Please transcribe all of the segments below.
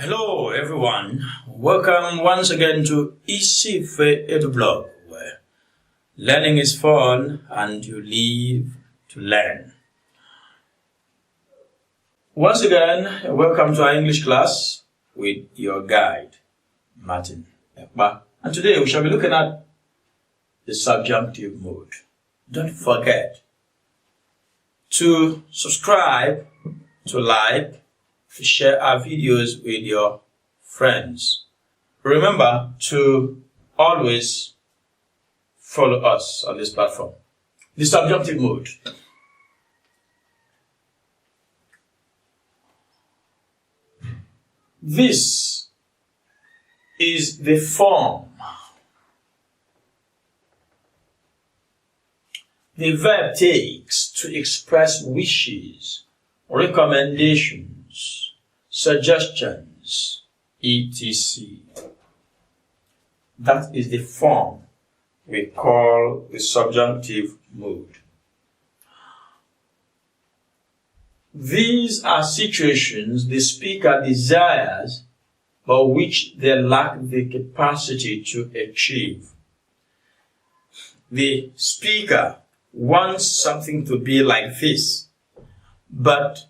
Hello everyone, welcome once again to ISIFE EDUBLOG, where learning is fun and you live to learn. Once again, welcome to our English class with your guide, Martin Ekpa. And today we shall be looking at the subjunctive mode. Don't forget to subscribe, to like, to share our videos with your friends. Remember to always follow us on this platform. The subjunctive mode. This is the form the verb takes to express wishes, recommendations, suggestions, etc. That is the form we call the subjunctive mode. These are situations the speaker desires but which they lack the capacity to achieve. The speaker wants something to be like this, but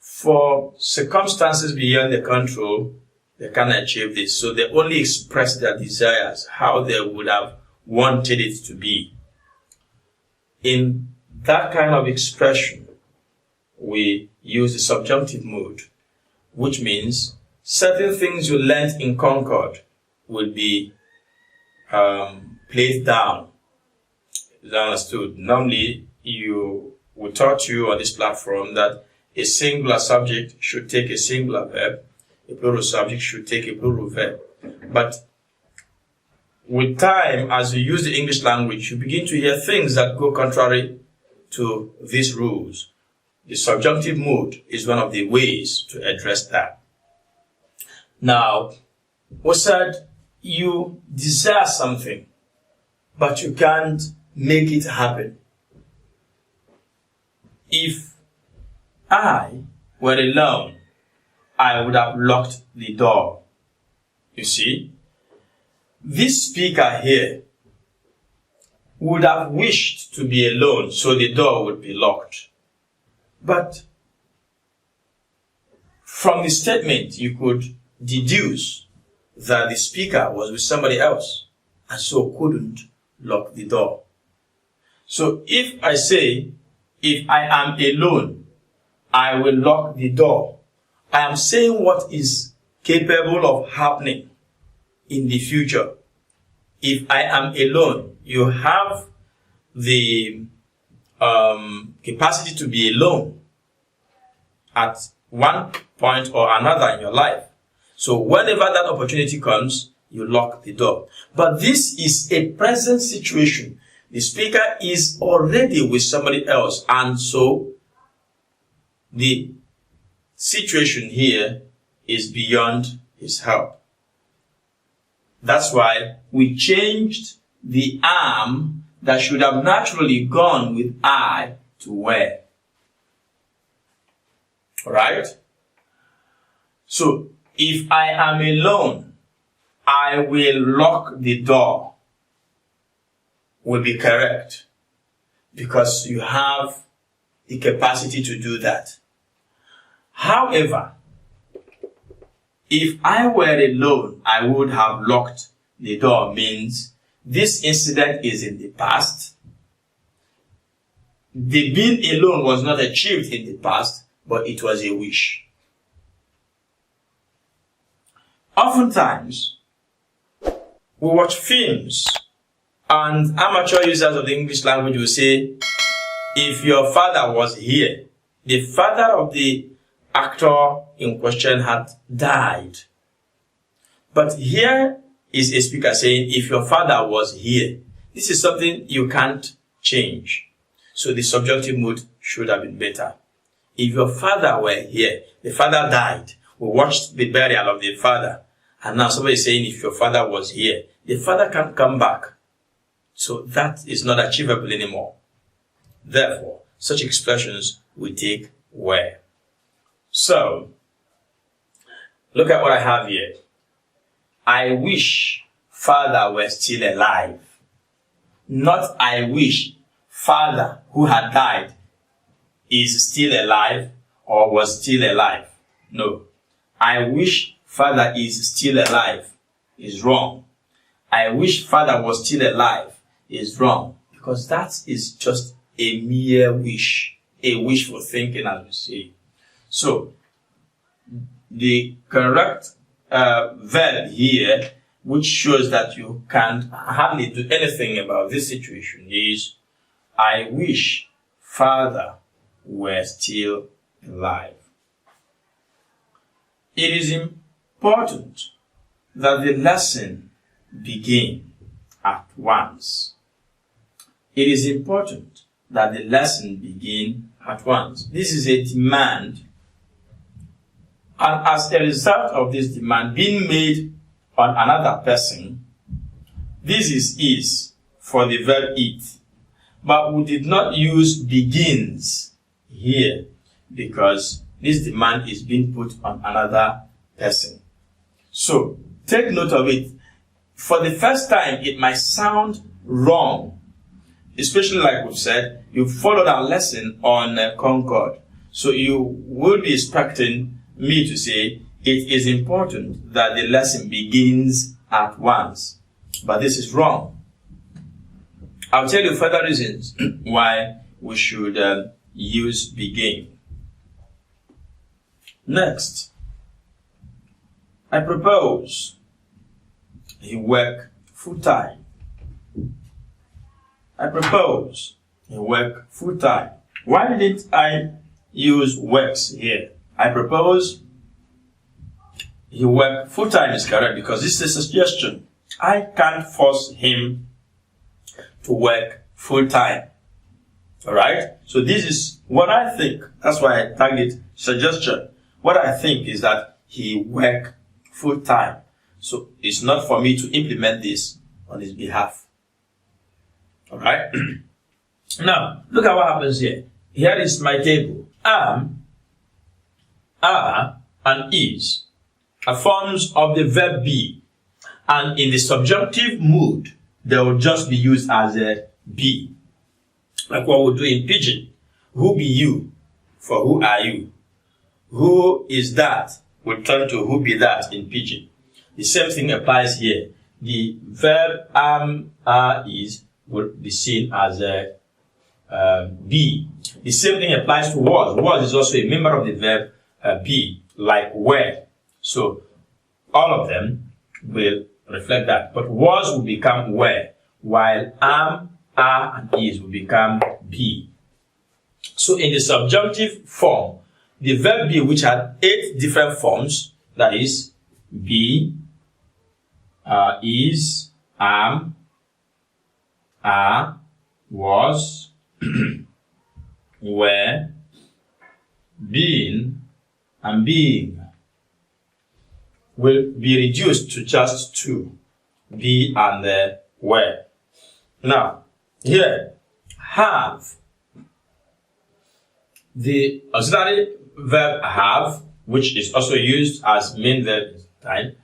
for circumstances beyond their control, they can't achieve this. So they only express their desires, how they would have wanted it to be. In that kind of expression, we use the subjunctive mode, which means certain things you learned in Concord will be placed down. Is understood? Normally, we taught you on this platform that a singular subject should take a singular verb, a plural subject should take a plural verb. But with time, as you use the English language, you begin to hear things that go contrary to these rules. The subjunctive mode is one of the ways to address that. Now, we said you desire something, but you can't make it happen. If I were alone, I would have locked the door. You see, this speaker here would have wished to be alone, so the door would be locked. But from the statement, you could deduce that the speaker was with somebody else and so couldn't lock the door. So if I say, if I am alone, I will lock the door, I am saying what is capable of happening in the future. If I am alone, you have the capacity to be alone at one point or another in your life. So whenever that opportunity comes, you lock the door. But this is a present situation. The speaker is already with somebody else, and so the situation here is beyond his help. That's why we changed the am that should have naturally gone with I to where. Alright? So, if I am alone, I will lock the door. Will be correct, because you have the capacity to do that. However, if I were alone, I would have locked the door, means this incident is in the past. The being alone was not achieved in the past, but it was a wish. Oftentimes, we watch films, and amateur users of the English language will say, if your father was here, the father of the actor in question had died. But here is a speaker saying, if your father was here. This is something you can't change. So the subjunctive mode should have been better. If your father were here, the father died. We watched the burial of the father. And now somebody is saying, if your father was here, the father can't come back. So that is not achievable anymore. Therefore, such expressions we take where. So, Look at what I have here. I wish father were still alive. Not I wish father who had died is still alive or was still alive. No. I wish father is still alive is wrong. I wish father was still alive is wrong. Because that is just a mere wish. A wishful thinking, as we say. So, the correct verb here, which shows that you can't hardly do anything about this situation, is I wish father were still alive. It is important that the lesson begin at once. It is important that the lesson begin at once. This is a demand, and as a result of this demand being made on another person, this is for the verb eat. But we did not use begins here because this demand is being put on another person. So, take note of it. For the first time, it might sound wrong, especially like we've said, you followed our lesson on Concord. So you will be expecting me to say, it is important that the lesson begins at once. But this is wrong. I'll tell you further reasons why we should use begin. Next, I propose he work full-time. I propose he work full-time. Why didn't I use works here? I propose he work full-time is correct because this is a suggestion. I can't force him to work full-time. Alright? So this is what I think. That's why I tagged it suggestion. What I think is that he work full-time. So it's not for me to implement this on his behalf. Alright? Now, look at what happens here. Here is my table. Am, are, and is are forms of the verb be. And in the subjunctive mood, they will just be used as a be. Like what we do in pidgin. Who be you? For who are you? Who is that? Will turn to who be that in pidgin. The same thing applies here. The verb am, are, is will be seen as a be. The same thing applies to was. Was is also a member of the verb be, like were. So all of them will reflect that. But was will become were, while am, are, and is will become be. So in the subjunctive form, the verb be, which had 8 different forms, that is, be, is, am, are, was, were, been, and being, will be reduced to just 2, be and were. Now, here, have. The auxiliary verb have, which is also used as main verb in time,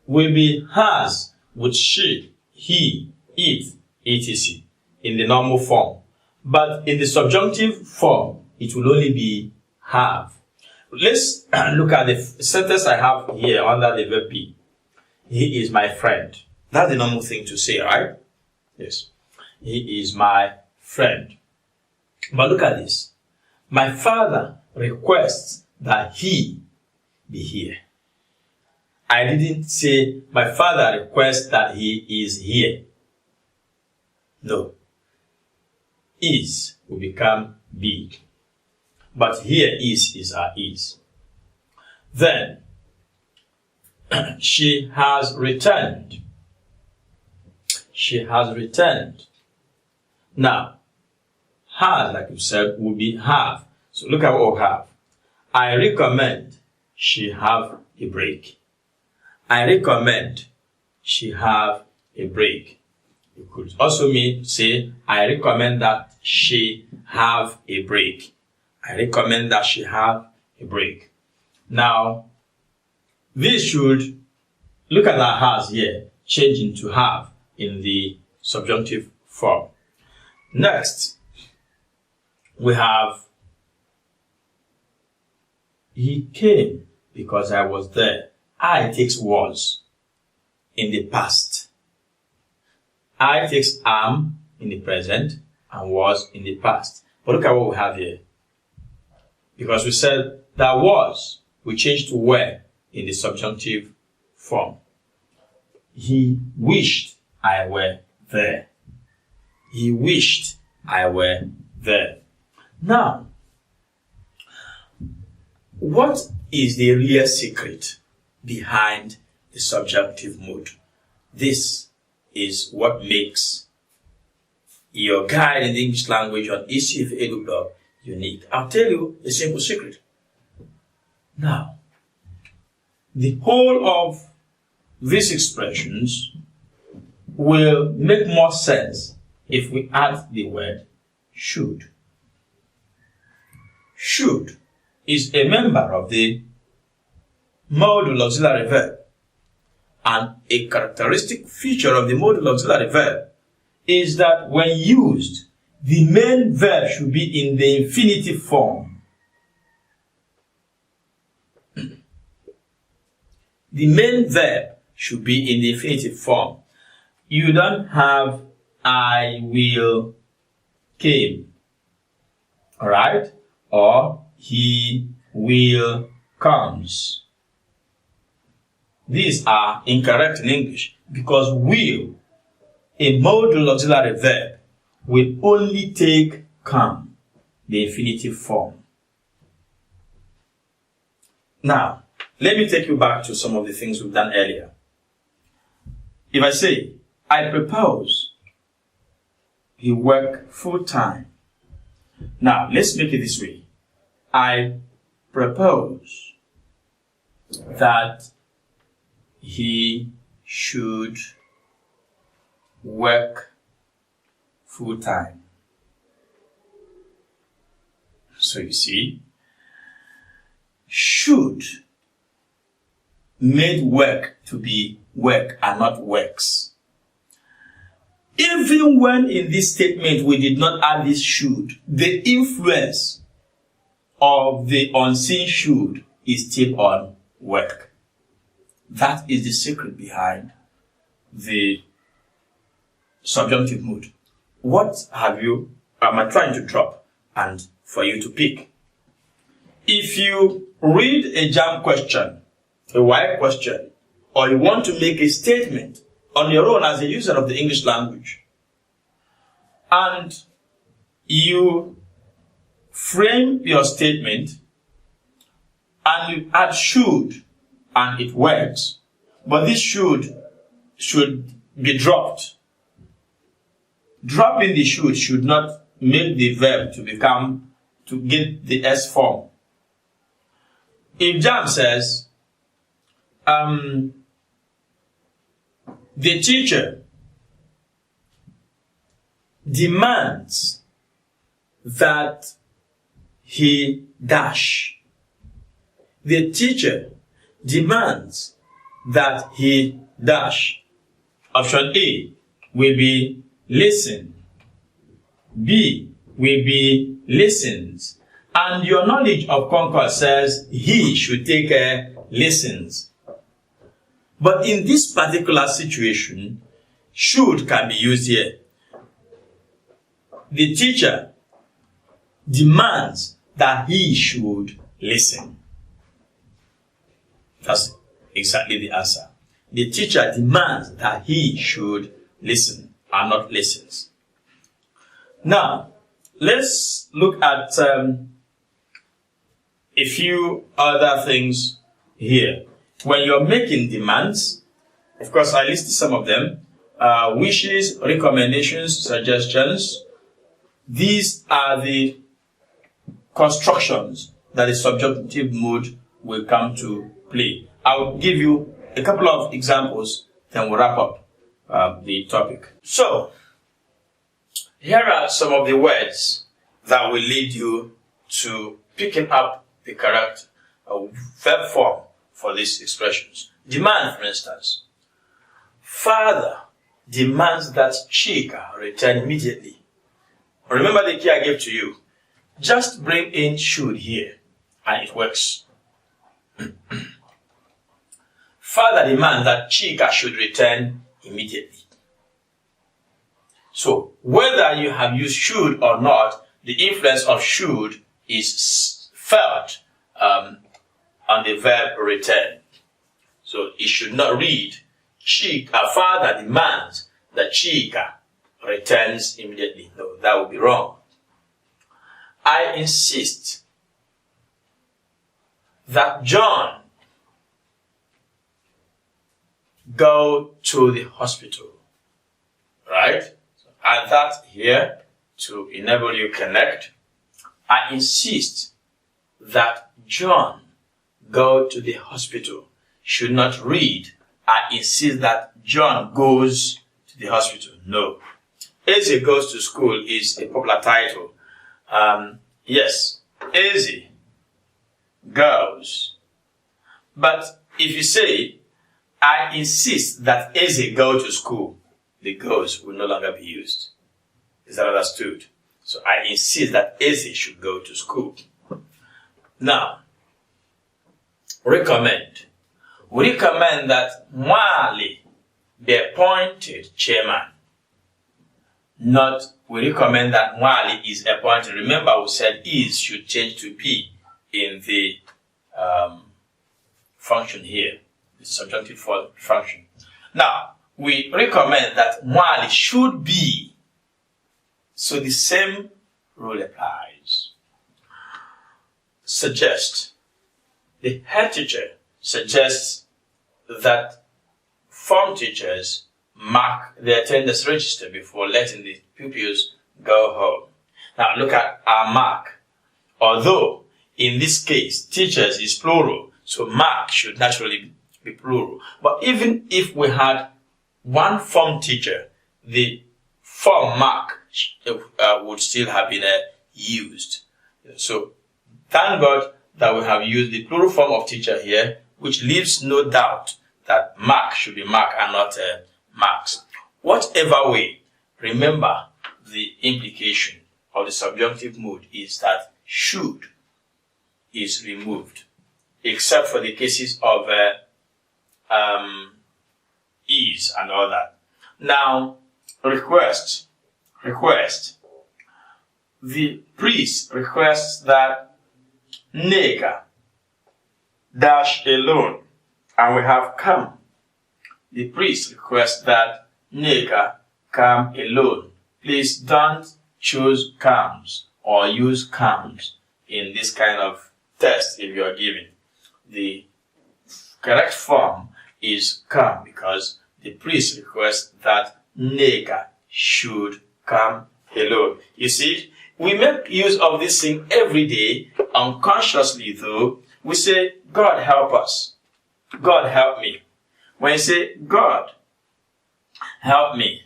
will be has with she, he, it, etc. in the normal form. But in the subjunctive form, it will only be have. Let's look at the sentence I have here under the verb be. He is my friend. That's the normal thing to say, right? Yes. He is my friend. But look at this. My father requests that he be here. I didn't say my father requests that he is here. No. Is will become be. But here is our is. Then, she has returned. She has returned. Now, has, like you said, will be have. So look at what we have. I recommend she have a break. I recommend she have a break. You could also say, I recommend that she have a break. I recommend that she have a break. Now, This should, look at that has here, change into have in the subjunctive form. Next, we have he came because I was there. I takes was in the past. I takes am in the present and was in the past. But look at what we have here. Because we said that was, we changed to were in the subjunctive form. He wished I were there. He wished I were there. Now, what is the real secret behind the subjunctive mood? This is what makes your guide in the English language on ISIFE EDUBLOG unique. I'll tell you a simple secret. Now, the whole of these expressions will make more sense if we add the word should. Should is a member of the modal auxiliary verb, and a characteristic feature of the modal auxiliary verb is that when used, the main verb should be in the infinitive form. The main verb should be in the infinitive form. You don't have I will came, alright? Or he will comes. These are incorrect in English because will, a modal auxiliary verb, will only take come, the infinitive form. Now, let me take you back to some of the things we've done earlier. If I say, I propose he work full-time. Now, let's make it this way. I propose that he should work full-time. So you see, should made work to be work and not works. Even when in this statement we did not add this should, the influence of the unseen should is still on work. That is the secret behind the subjunctive mood. What am I trying to drop and for you to pick? If you read a JAMB question, a WAEC question, or you want to make a statement on your own as a user of the English language, and you frame your statement and you add should and it works, but this should be dropped. Dropping the should not make the verb to get the S form. If JAMB says, the teacher demands that he dash. The teacher demands that he dash. Option A will be listen. B will be listens. And your knowledge of Concord says he should take listens. But in this particular situation, should can be used here. The teacher demands that he should listen. That's exactly the answer. The teacher demands that he should listen and not listens. Now, let's look at a few other things here. When you're making demands, of course I listed some of them, wishes, recommendations, suggestions. These are the constructions that the subjunctive mood will come to play. I'll give you a couple of examples, then we'll wrap up the topic. So, here are some of the words that will lead you to picking up the correct verb form for these expressions. Demand, for instance. Father demands that Chika return immediately. Remember the key I gave to you. Just bring in should here, and it works. Father demands that Chika should return immediately. So, whether you have used should or not, the influence of should is felt on the verb return. So, it should not read, Chika, Father demands that Chika returns immediately. No, that would be wrong. I insist that John go to the hospital. Right? So add that here to enable you connect. I insist that John go to the hospital. Should not read, I insist that John goes to the hospital. No. Eze goes to school is a popular title. Yes, Eze goes. But if you say, I insist that Eze go to school, the goes will no longer be used. Is that understood? So I insist that Eze should go to school. Now, recommend. We recommend that Nwali be appointed chairman. Not, we recommend that Nwali is appointed. Remember, we said is should change to be in the function here, the subjunctive function. Now, we recommend that Nwali should be. So the same rule applies. Suggest. The head teacher suggests that form teachers mark the attendance register before letting the pupils go home. Now look at our mark. Although in this case teachers is plural, so mark should naturally be plural. But even if we had one form teacher, the form mark would still have been used. So thank God that we have used the plural form of teacher here, which leaves no doubt that mark should be mark and not marks. Whatever way, remember the implication of the subjunctive mood is that should is removed, except for the cases of is and all that. Now, request. The priest requests that Nneka dash alone, and we have come. The priest requests that Nneka come alone. Please don't choose comes or use comes in this kind of test if you are giving. The correct form is come because the priest requests that Nneka should come alone. You see, we make use of this thing every day, unconsciously though. We say, God help us. God help me. When you say, God help me,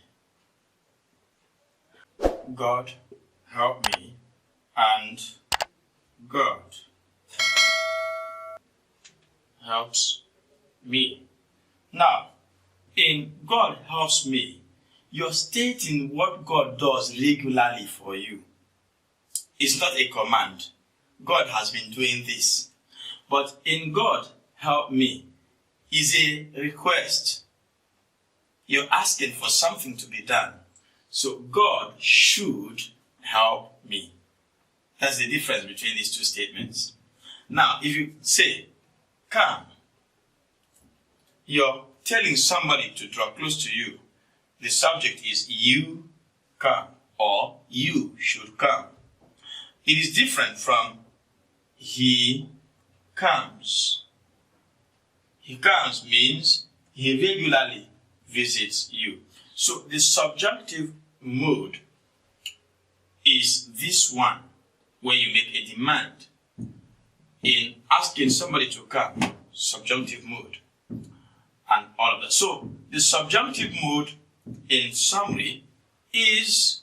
God help me, and God helps me. Now, in God helps me, you're stating what God does regularly for you. It's not a command. God has been doing this. But in God help me is a request. You're asking for something to be done. So God should help me. That's the difference between these two statements. Now, if you say, come, you're telling somebody to draw close to you. The subject is you come or you should come. It is different from he comes. He comes means he regularly visits you. So the subjunctive mood is this one where you make a demand. In asking somebody to come, subjunctive mood, and all of that. So the subjunctive mood, in summary, is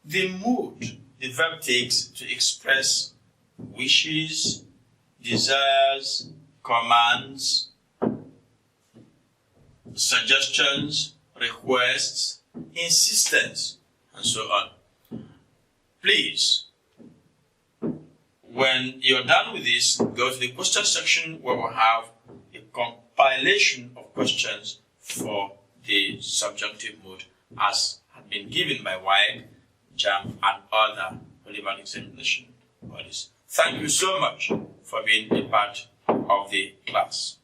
the mood the verb takes to express wishes, desires, commands, suggestions, requests, insistence, and so on. Please, when you're done with this, go to the question section where we'll have a compilation of questions for the subjunctive mode as had been given by WAEC, JAMB, and other relevant examination bodies. Thank you so much for being a part of the class.